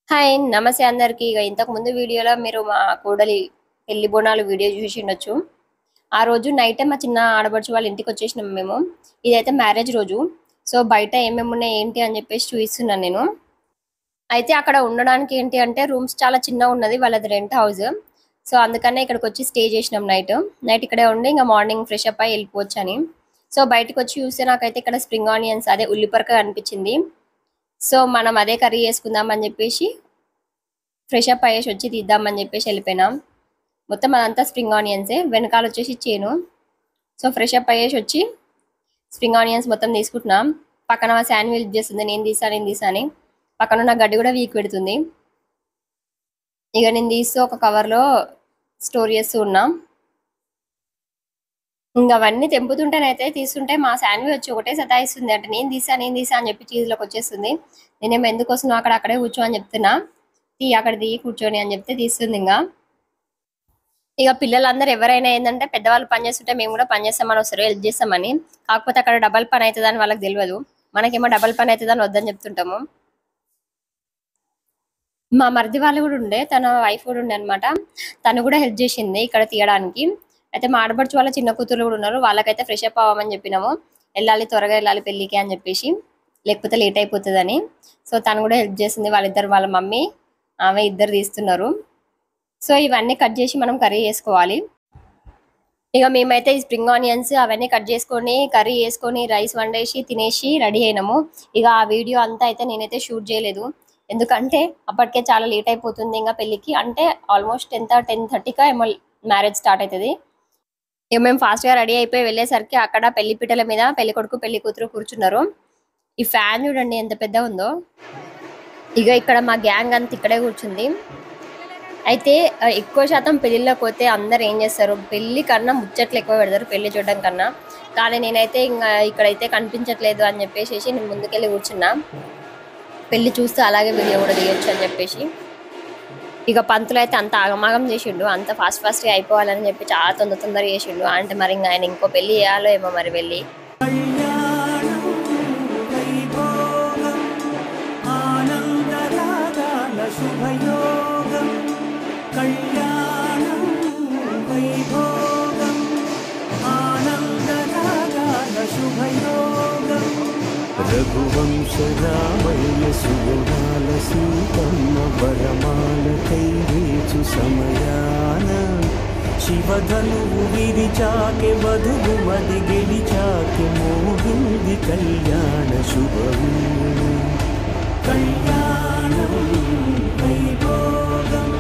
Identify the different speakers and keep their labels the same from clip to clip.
Speaker 1: Hi! నమస్తే అందరికి. ఇంతకు ముందు వీడియోలో మీరు మా కోడలి పెళ్లి బోనాలు వీడియో చూసిండొచ్చు. ఆ రోజు నైటే మా చిన్న ఆడపడుచు వాళ్ళ ఇంటికొచ్చేసినాం మేము. ఇదైతే మ్యారేజ్ రోజు. సో, బయట ఏమేమున్నాయి ఏంటి అని చెప్పేసి చూపిస్తున్నాను నేను. అయితే అక్కడ ఉండడానికి ఏంటి అంటే రూమ్స్ చాలా చిన్నగున్నది. వాళ్ళది రెంట్ హౌస్. సో, అందుకనే ఇక్కడికొచ్చి స్టే చేసినాం నైట్. నైట్ ఇక్కడే ఉండి ఇంక మార్నింగ్ ఫ్రెష్ అప్ అయ్యి ఎళ్ళిపోవచ్చని. సో, బయటికొచ్చి చూస్తే నాకైతే ఇక్కడ స్ప్రింగ్ ఆనియన్స్ అదే ఉల్లిపరక కనిపించింది. సో, మనం అదే కర్రీ చేసుకుందాం అని చెప్పేసి ఫ్రెష్ అప్ అయ్యేసి వచ్చి తీద్దామని చెప్పేసి వెళ్ళిపోయినాం. మొత్తం అదంతా స్ప్రింగ్ ఆనియన్సే. వెనకాల వచ్చేసి చేను. సో, ఫ్రెష్ అప్ అయ్యేసి వచ్చి స్ప్రింగ్ ఆనియన్స్ మొత్తం తీసుకుంటున్నాం. పక్కన మా శాన్వి హెల్ప్ చేస్తుంది. నేను తీసా అని. పక్కన ఉన్న గడ్డి కూడా వీక్ పెడుతుంది. ఇక నేను తీస్తూ ఒక కవర్లో స్టోర్ చేస్తూ ఉన్నా. ఇంక అవన్నీ తెంపుతుంటేనైతే తీస్తుంటే మా శాన్వి వచ్చి ఒకటే సతాయిస్తుంది. అంటే నేను తీసా అని చెప్పి చీజ్లోకి వచ్చేస్తుంది. నేనేమో ఎందుకు వస్తున్నావు అక్కడే కూర్చో అని చెప్తున్నా. అక్కడ తీయి కూర్చొని అని చెప్తే తీస్తుంది ఇంకా. ఇక పిల్లలందరూ ఎవరైనా ఏంటంటే పెద్దవాళ్ళు పని చేస్తుంటే మేము కూడా పని చేస్తామని వస్తారు, హెల్ప్ చేస్తామని. కాకపోతే అక్కడ డబల్ పని అవుతుందని వాళ్ళకి తెలియదు. మనకేమో డబల్ పని అవుతుందని వద్దని చెప్తుంటాము. మా మరిది వాళ్ళు కూడా ఉండే, తన వైఫ్ కూడా ఉండే అనమాట. తను కూడా హెల్ప్ చేసింది ఇక్కడ తీయడానికి. అయితే మా ఆడపడుచు వాళ్ళ చిన్న కూతురు కూడా ఉన్నారు. వాళ్ళకైతే ఫ్రెష్ అప్ అవ్వమని చెప్పినాము. త్వరగా వెళ్ళాలి పెళ్ళికి అని చెప్పేసి, లేకపోతే లేట్ అయిపోతుందని. సో, తను కూడా హెల్ప్ చేసింది. వాళ్ళిద్దరు, వాళ్ళ మమ్మీ ఆమె ఇద్దరు తీస్తున్నారు. సో, ఇవన్నీ కట్ చేసి మనం కర్రీ చేసుకోవాలి. ఇక మేమైతే ఈ స్ప్రింగ్ ఆనియన్స్ అవన్నీ కట్ చేసుకొని కర్రీ చేసుకొని రైస్ వండేసి తినేసి రెడీ అయినాము. ఇక ఆ వీడియో అంతా అయితే నేనైతే షూట్ చేయలేదు. ఎందుకంటే అప్పటికే చాలా లేట్ అయిపోతుంది. ఇంకా పెళ్ళికి అంటే ఆల్మోస్ట్ 10:30కా ఏమో మ్యారేజ్ స్టార్ట్ అవుతుంది. ఇక మేము ఫాస్ట్గా రెడీ అయిపోయి వెళ్ళేసరికి అక్కడ పెళ్లి పీటల మీద పెళ్లి కొడుకు పెళ్లి కూతురు కూర్చున్నారు. ఈ ఫ్యాన్ చూడండి ఎంత పెద్ద ఉందో. ఇక ఇక్కడ మా గ్యాంగ్ అంతా ఇక్కడే కూర్చుంది. అయితే ఎక్కువ శాతం పెళ్ళిళ్ళకి పోతే అందరు ఏం చేస్తారు, పెళ్లి కన్నా ముచ్చట్లు ఎక్కువ పెడతారు పెళ్లి చూడడం కన్నా. కానీ నేనైతే ఇంకా ఇక్కడైతే కనిపించట్లేదు అని చెప్పేసి నేను ముందుకెళ్ళి కూర్చున్నా. పెళ్లి చూస్తూ అలాగే వీడియో కూడా తీయొచ్చు అని చెప్పేసి. ఇక పంతులు అయితే అంత ఆగమాగం చేసిండు. అంత ఫాస్ట్గా అయిపోవాలని చెప్పి చాలా తొందరగా చేసిండు. అంటే మరి ఇంకా ఆయన ఇంకో పెళ్లి చేయాలో ఏమో మరి వెళ్ళి.
Speaker 2: రఘువంశ రామయ్య సుగుణాల సీతమ్మ వరమాల కైవేచు సమయాన శివధనువు విరిచాకె వధువు మది గెలిచాకె మోహింది కళ్యాణ శుభవేళ కళ్యాణం వైభోగం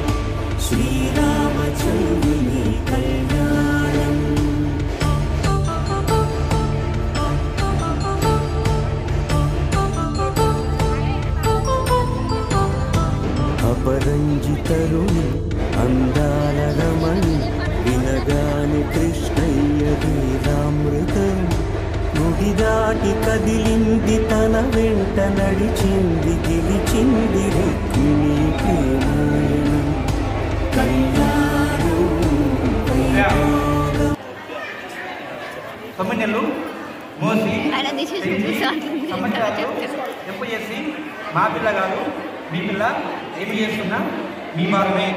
Speaker 2: శ్రీరామచంద్రుని కళ్యాణం. అపరంజితరుని అందాల రమణి వినగాని కృష్ణయ్య వీరామృతం నుడి దాటి కదిలింది తన వెంట నడిచింది గెలిచింది రుక్మిణి ప్రేమాయణం కళ్యాణం వైభోగం.
Speaker 3: తొమ్మిది మోసి ఎప్పు చేసి మా పిల్ల కాదు మీ పిల్ల ఏమి చేస్తున్నా మీ వారమే.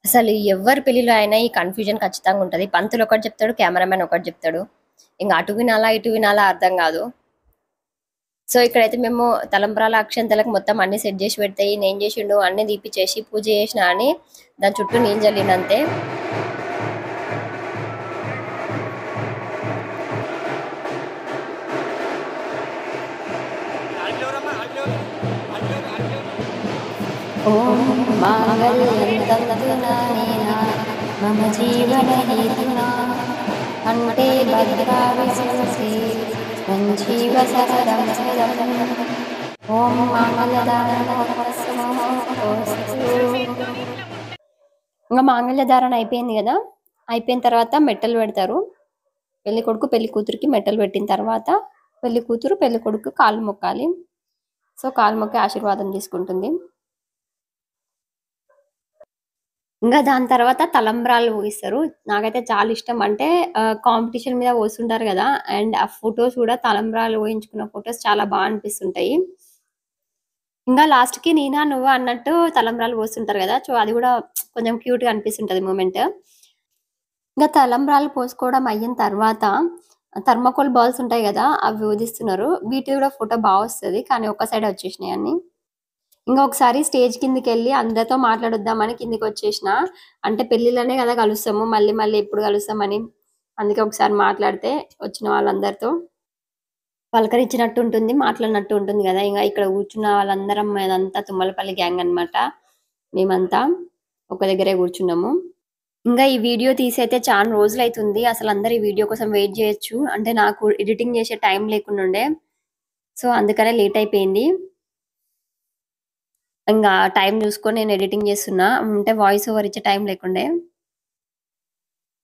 Speaker 1: అసలు ఎవరి పెళ్లిలో అయినా ఈ కన్ఫ్యూజన్ ఖచ్చితంగా ఉంటుంది. పంతులు ఒకటి చెప్తాడు, కెమెరామెన్ ఒకటి చెప్తాడు. ఇంకా అటు వినాలా ఇటు వినాలా అర్థం కాదు. సో, ఇక్కడైతే మేము తలంబ్రాల అక్షంతలకు మొత్తం అన్ని సెట్ చేసి పెడితే ఈయన ఏం చేసిండు, అన్ని తీపిచ్చేసి పూజ చేసిన అని దాని చుట్టూ నీళ్ళు చల్లినంతే.
Speaker 4: ఓం మాంగళ్యం తంతునానేన మమ జీవన హేతునా కంఠే భద్రావిశంసి సంజీవ సరదం సదం. ఓం
Speaker 1: ఇంకా మాంగళ్యధారణ అయిపోయింది కదా. అయిపోయిన తర్వాత మెట్టలు పెడతారు. పెళ్లి కొడుకు పెళ్లి కూతురికి మెట్టలు పెట్టిన తర్వాత పెళ్లి కూతురు పెళ్లి కొడుకు కాళ్ళు మొక్కాలి. సో, కాళ్ళు మొక్కి ఆశీర్వాదం తీసుకుంటుంది. ఇంకా దాని తర్వాత తలంబ్రాలు ఊగిస్తారు. నాకైతే చాలా ఇష్టం. అంటే కాంపిటీషన్ మీద పోస్తుంటారు కదా! అండ్ ఆ ఫోటోస్ కూడా తలంబ్రాలు ఊహించుకున్న ఫోటోస్ చాలా అనిపిస్తుంటాయి. ఇంకా లాస్ట్‌కి నీనా, నువ్వా అన్నట్టు తలంబ్రాలు పోస్తుంటారు కదా! సో, అది కూడా కొంచెం క్యూట్‌గా అనిపిస్తుంటది మూమెంట్. ఇంకా తలంబ్రాలు పోసుకోవడం అయిన తర్వాత థర్మాకోల్ బాల్స్ ఉంటాయి కదా! అవి ఊదిస్తున్నారు. వీటిది కూడా ఫోటో వస్తది. కానీ ఒక సైడే వచ్చేసినాయి అన్నీ. ఇంకా ఒకసారి స్టేజ్ కిందకెళ్ళి అందరితో మాట్లాడొద్దామని కిందకొచ్చేసిన. అంటే పెళ్ళిలోనే కదా కలుస్తాము. మళ్ళీ మళ్ళీ ఎప్పుడు కలుస్తామని. అందుకే ఒకసారి మాట్లాడితే వచ్చిన వాళ్ళందరితో పలకరించినట్టు ఉంటుంది. మాట్లాడినట్టు ఉంటుంది గదా! ఇంగ ఇక్కడ కూర్చున్న వాళ్ళందరం అదంతా తుమ్మలపల్లి గ్యాంగ్ అన్నమాట. మేమంతా ఒక దగ్గరే కూర్చున్నాము. ఇంగా ఈ వీడియో తీసైతే చానా రోజులైతుంది. అసలందరూ ఈ వీడియో కోసం వెయిట్ జేయొచ్చు. అంటే నాకు ఎడిటింగ్ చేసే టైం లేకుండుండే. సో, అందుకనే లేట్ అయిపోయింది. ఇంగా టైం చూసుకొని నేను ఎడిటింగ్ చేస్తున్నా. అంటే వాయిస్ ఓవర్ ఇచ్చే టైం లేకుండే.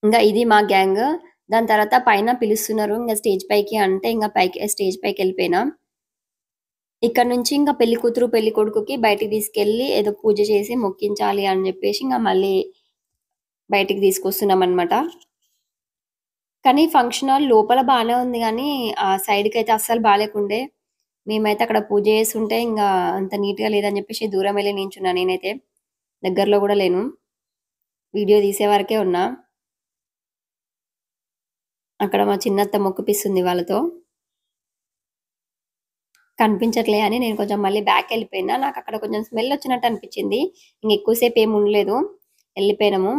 Speaker 1: ఇంగా ఇది మా గ్యాంగ్. దాని తర్వాత పైన పిలుస్తున్నారు. ఇంగ స్టేజ్ పైకి అంటే ఇంగ స్టేజ్ పైకెళ్ళిపోయినా. ఇక్కడ నుంచి ఇంక పెళ్లి కూతురు, పెళ్లి కొడుకుకి బయటికి తీసుకెళ్ళి ఏదో పూజ చేసి మొక్కించాలి అని జెప్పేసి ఇంగ మళ్ళీ బయటికి తీసుకొస్తున్నామనమాట. కానీ ఫంక్షన్ హాల్ లోపల బానే ఉంది గానీ, ఆ సైడ్‌కైతే అస్సలు బాలేకుండే. మేమైతే అక్కడ పూజ చేసుంటే ఇంగా అంత నీట్‌గా లేదని జెప్పేసి దూరం వెళ్లి నించున్నా నేనైతే. దగ్గరలో గూడా లేను. వీడియో తీసే వరకే ఉన్నా. అక్కడ మా చిన్నత్త మొక్కిపిస్తుంది వాళ్ళతో. కనిపించట్లే అని నేను కొంచెం మళ్ళీ బ్యాక్‌కెళ్ళిపోయినా. నాకక్కడ కొంచెం స్మెల్ వచ్చినట్టు అనిపిచ్చింది. ఇంగ ఎక్కువ సేపు ఏమి ఉండలేదు. ఎళ్ళిపోయినాము.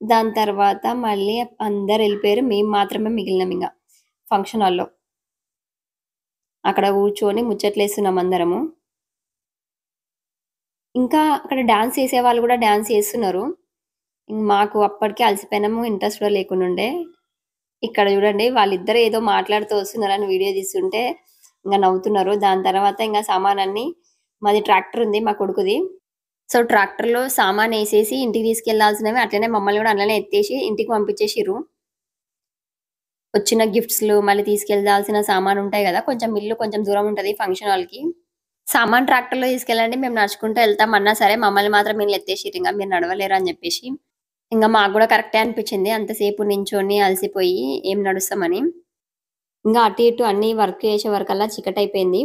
Speaker 1: దాని తర్వాత మళ్ళీ అందరెళ్ళిపోయారు. మేము మాత్రమే మిగిలినామింగ ఫంక్షన్ హాల్‌లో. అక్కడ కూర్చొని ముచ్చట్లేస్తున్నాం అందరము. ఇంకా అక్కడ డాన్స్ చేసేవాళ్ళు గూడా డాన్స్ చేస్తున్నారు. మాకు అప్పటికే అలసిపోయినాము. ఇంట్రెస్ట్ కూడా లేకుండుండే. ఇక్కడ చూడండి వాళ్ళిద్దరు ఏదో మాట్లాడుతూ వస్తున్నారని వీడియో తీస్తుంటే ఇంగ నవ్వుతున్నారు. దాని తర్వాత ఇంగ సామానన్నీ మాది ట్రాక్టర్ ఉంది మా కొడుకుది. సో, ట్రాక్టర్‌లో సామానేసేసి ఇంటికి తీసుకెళ్లాల్సినవి అట్లనే మమ్మల్ని గూడా అందులోనే ఎత్తేసి ఇంటికి పంపించేసిర్రు. వచ్చిన గిఫ్ట్స్‌లు మళ్ళీ తీసుకెళ్ళాల్సిన సామానుంటాయి గదా! కొంచెం ఇల్లు కొంచెం దూరం ఉంటది ఫంక్షన్ హాల్‌కి. సామాను ట్రాక్టర్‌లో తీసుకెళ్ళండి మేము నడుచుకుంటూ ఎళ్తాం అన్నా సరే మమ్మల్ని మాత్రం ఈళ్ళు ఎత్తేసిర్రింగ మీరు నడవలేరు అని జెప్పేసి. ఇంగ మాకు గూడా కరెక్టే అనిపిచ్చింది. అంతసేపు నించొని అలసిపోయి ఏం నడుస్తామని. ఇంగ అటు ఇటు అన్నీ వర్క్ చేసే వరకల్లా చీకటయిపోయింది.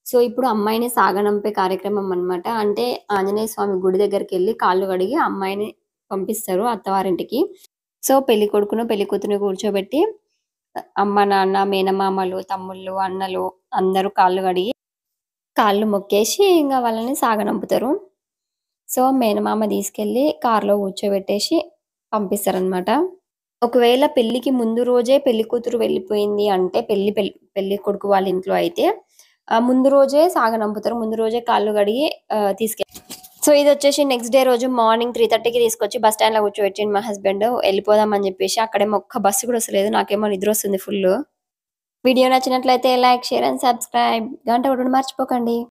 Speaker 1: సో, ఇప్పుడు అమ్మాయిని సాగనంపే కార్యక్రమం అన్నమాట. అంటే ఆంజనేయ స్వామి గుడి దగ్గరికెళ్ళి కాళ్ళు కడిగి అమ్మాయిని పంపిస్తారు అత్తవారింటికి. సో, పెళ్ళికొడుకును, పెళ్ళికూతురుని కూర్చోబెట్టి అమ్మ, నాన్న, మేనమామలు, తమ్ముళ్ళు, అన్నలు అందరూ కాళ్ళు కడిగి, కాళ్ళు మొక్కేసి ఇంగ వాళ్ళని సాగనంపుతారు. సో, మేనమామ తీసుకెళ్ళి కార్‌లో కూర్చోబెట్టేసి పంపిస్తారనమాట. ఒకవేళ పెళ్ళికి ముందు రోజే పెళ్ళికూతురు వెళ్ళిపోయింది అంటే పెళ్ళికొడుకు వాళ్ళ ఇంట్లో అయితే ముందు రోజే సాగనంపుతారు. ముందు రోజే కాళ్ళు కడిగి సో, ఇదొచ్చేసి నెక్స్ట్ డే రోజు మార్నింగ్ 3:30కి తీసుకొచ్చి బస్ స్టాండ్‌లో కూర్చోబెట్టిండు మా హస్బెండ్. ఎళ్ళిపోదాం అని జెప్పేసి. అక్కడేమో ఒక్క బస్సు కూడా వస్తలేదు. నాకేమో నిద్రొస్తుంది ఫుల్లు. వీడియో నచ్చినట్లయితే లైక్, షేర్ అండ్ సబ్స్క్రైబ్. గంట కొట్టడం మర్చిపోకండి.